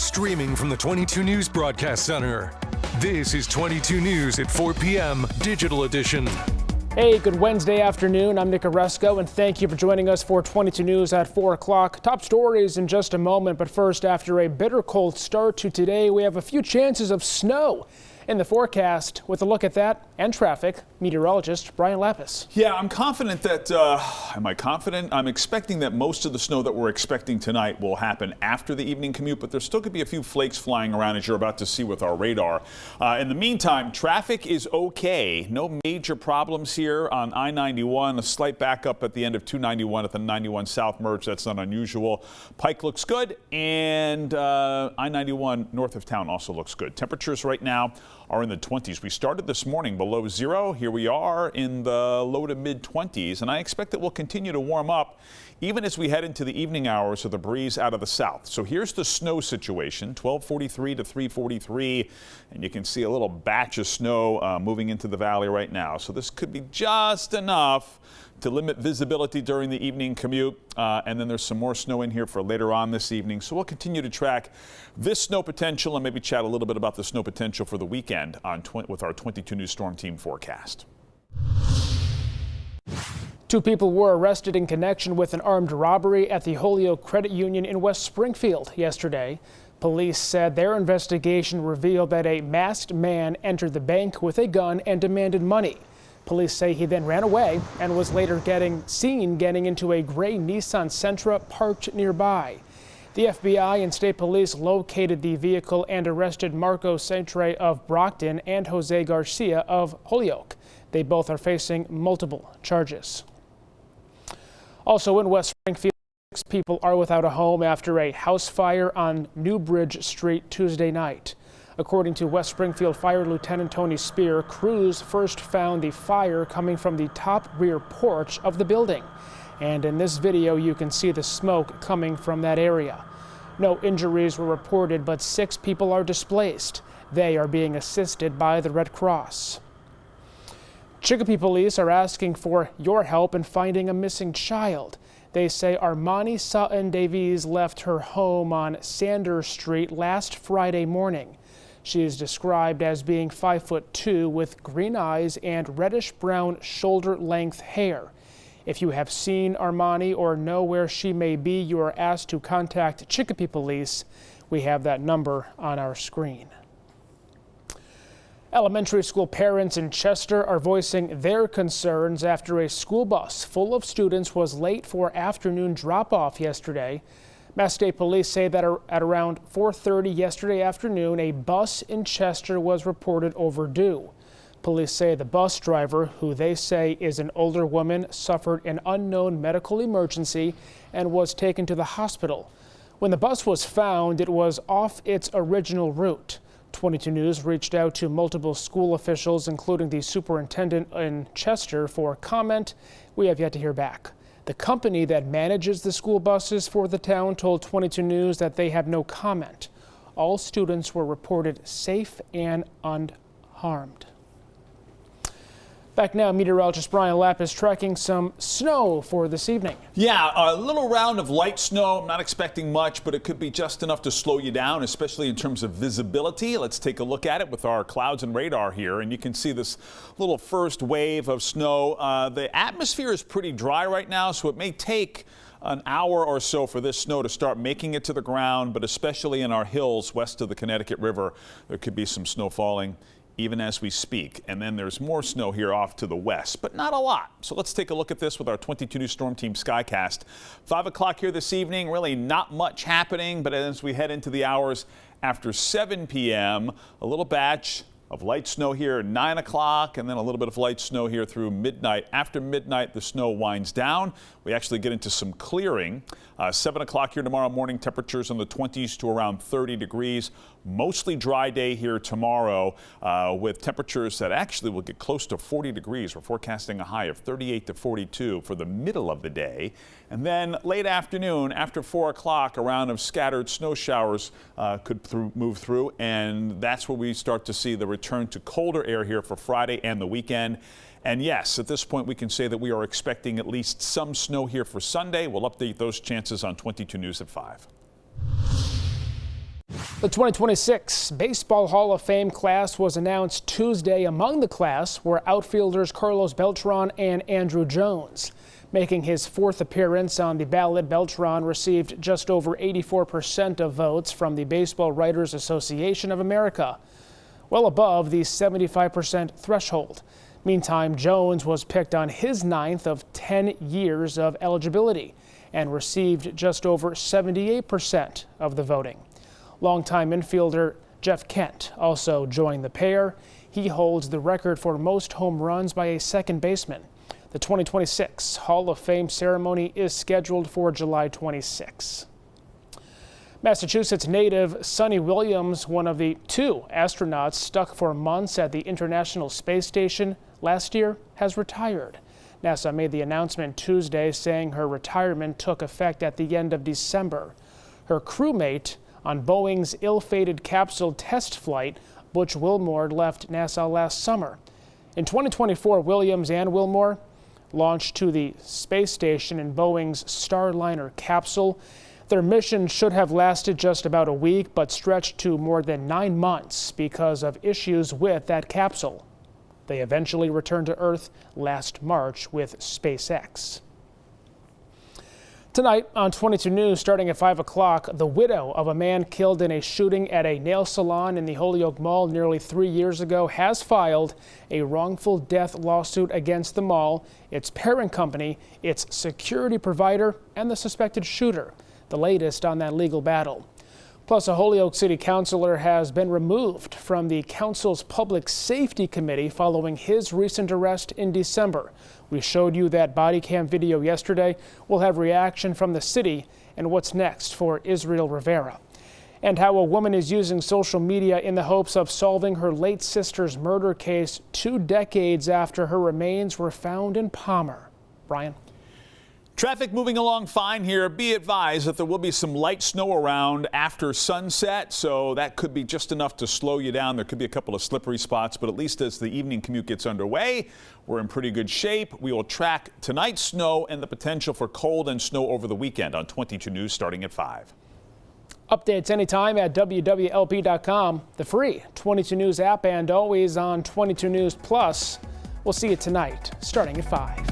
Streaming from the 22 News Broadcast Center. This is 22 News at 4 p.m. Digital Edition. Hey, good Wednesday afternoon. I'm Nick Oresco, and thank you for joining us for 22 News at 4 o'clock. Top stories in just a moment, but first, after a bitter cold start to today, we have a few chances of snow in the forecast. With a look at that and traffic, meteorologist Brian Lapis. Yeah, I'm confident that, am I confident? I'm expecting that most of the snow that we're expecting tonight will happen after the evening commute, but there still could be a few flakes flying around, as you're about to see with our radar. In the meantime, traffic is okay. No major problems here on I-91. A slight backup at the end of 291 at the 91 South merge. That's not unusual. Pike looks good, and I-91 north of town also looks good. Temperatures right now are in the 20s. We started this morning below zero. Here we are in the low to mid 20s, and I expect that we'll continue to warm up even as we head into the evening hours of the breeze out of the south. So here's the snow situation, 1243 to 343, and you can see a little batch of snow moving into the valley right now. So this could be just enough to limit visibility during the evening commute. And then there's some more snow in here for later on this evening. So we'll continue to track this snow potential and maybe chat a little bit about the snow potential for the weekend on with our 22 News Storm Team forecast. 2 people were arrested in connection with an armed robbery at the Holyoke Credit Union in West Springfield yesterday. Police said their investigation revealed that a masked man entered the bank with a gun and demanded money. Police say he then ran away and was later seen getting into a gray Nissan Sentra parked nearby. The FBI and state police located the vehicle and arrested Marco Sentre of Brockton and Jose Garcia of Holyoke. They both are facing multiple charges. Also in West Springfield, 6 people are without a home after a house fire on Newbridge Street Tuesday night. According to West Springfield Fire Lieutenant Tony Spear, crews first found the fire coming from the top rear porch of the building. And in this video, you can see the smoke coming from that area. No injuries were reported, but 6 people are displaced. They are being assisted by the Red Cross. Chicopee police are asking for your help in finding a missing child. They say Armani Sutton Davies left her home on Sanders Street last Friday morning. She is described as being 5'2" with green eyes and reddish-brown shoulder-length hair. If you have seen Armani or know where she may be, you are asked to contact Chicopee Police. We have that number on our screen. Elementary school parents in Chester are voicing their concerns after a school bus full of students was late for afternoon drop-off yesterday. Mass State Police say that at around 4:30 yesterday afternoon, a bus in Chester was reported overdue. Police say the bus driver, who they say is an older woman, suffered an unknown medical emergency and was taken to the hospital. When the bus was found, it was off its original route. 22 News reached out to multiple school officials, including the superintendent in Chester, for comment. We have yet to hear back. The company that manages the school buses for the town told 22 News that they have no comment. All students were reported safe and unharmed. Back now, meteorologist Brian Lapis tracking some snow for this evening. Yeah, a little round of light snow. I'm not expecting much, but it could be just enough to slow you down, especially in terms of visibility. Let's take a look at it with our clouds and radar here, and you can see this little first wave of snow. The atmosphere is pretty dry right now, so it may take an hour or so for this snow to start making it to the ground, but especially in our hills west of the Connecticut River, there could be some snow falling even as we speak. And then there's more snow here off to the west, but not a lot. So let's take a look at this with our 22 News Storm Team Skycast. 5 o'clock here this evening, really not much happening, but as we head into the hours after 7 p.m., a little batch of light snow here at 9 o'clock, and then a little bit of light snow here through midnight. After midnight, the snow winds down. We actually get into some clearing. 7 o'clock here tomorrow morning, temperatures in the 20s to around 30 degrees. Mostly dry day here tomorrow with temperatures that actually will get close to 40 degrees. We're forecasting a high of 38 to 42 for the middle of the day. And then late afternoon, after 4 o'clock, a round of scattered snow showers could move through, and that's where we start to see the return to colder air here for Friday and the weekend. And yes, at this point we can say that we are expecting at least some snow here for Sunday. We'll update those chances on 22 News at 5. The 2026 Baseball Hall of Fame class was announced Tuesday. Among the class were outfielders Carlos Beltran and Andruw Jones. Making his fourth appearance on the ballot, Beltran received just over 84% of votes from the Baseball Writers Association of America, well above the 75% threshold. Meantime, Jones was picked on his ninth of 10 years of eligibility and received just over 78% of the voting. Longtime infielder Jeff Kent also joined the pair. He holds the record for most home runs by a second baseman. The 2026 Hall of Fame ceremony is scheduled for July 26. Massachusetts native Sonny Williams, one of the two astronauts stuck for months at the International Space Station last year, has retired. NASA made the announcement Tuesday, saying her retirement took effect at the end of December. Her crewmate on Boeing's ill-fated capsule test flight, Butch Wilmore, left NASA last summer. In 2024, Williams and Wilmore launched to the space station in Boeing's Starliner capsule. Their mission should have lasted just about a week, but stretched to more than 9 months because of issues with that capsule. They eventually returned to Earth last March with SpaceX. Tonight on 22 News, starting at 5 o'clock, the widow of a man killed in a shooting at a nail salon in the Holyoke Mall nearly 3 years ago has filed a wrongful death lawsuit against the mall, its parent company, its security provider, and the suspected shooter. The latest on that legal battle. Plus, a Holyoke City councilor has been removed from the council's Public Safety Committee following his recent arrest in December. We showed you that body cam video yesterday. We'll have reaction from the city and what's next for Israel Rivera. And how a woman is using social media in the hopes of solving her late sister's murder case 2 decades after her remains were found in Palmer. Brian? Traffic moving along fine here. Be advised that there will be some light snow around after sunset, so that could be just enough to slow you down. There could be a couple of slippery spots, but at least as the evening commute gets underway, we're in pretty good shape. We will track tonight's snow and the potential for cold and snow over the weekend on 22 News starting at 5. Updates anytime at wwlp.com, the free 22 News app, and always on 22 News Plus. We'll see you tonight starting at 5.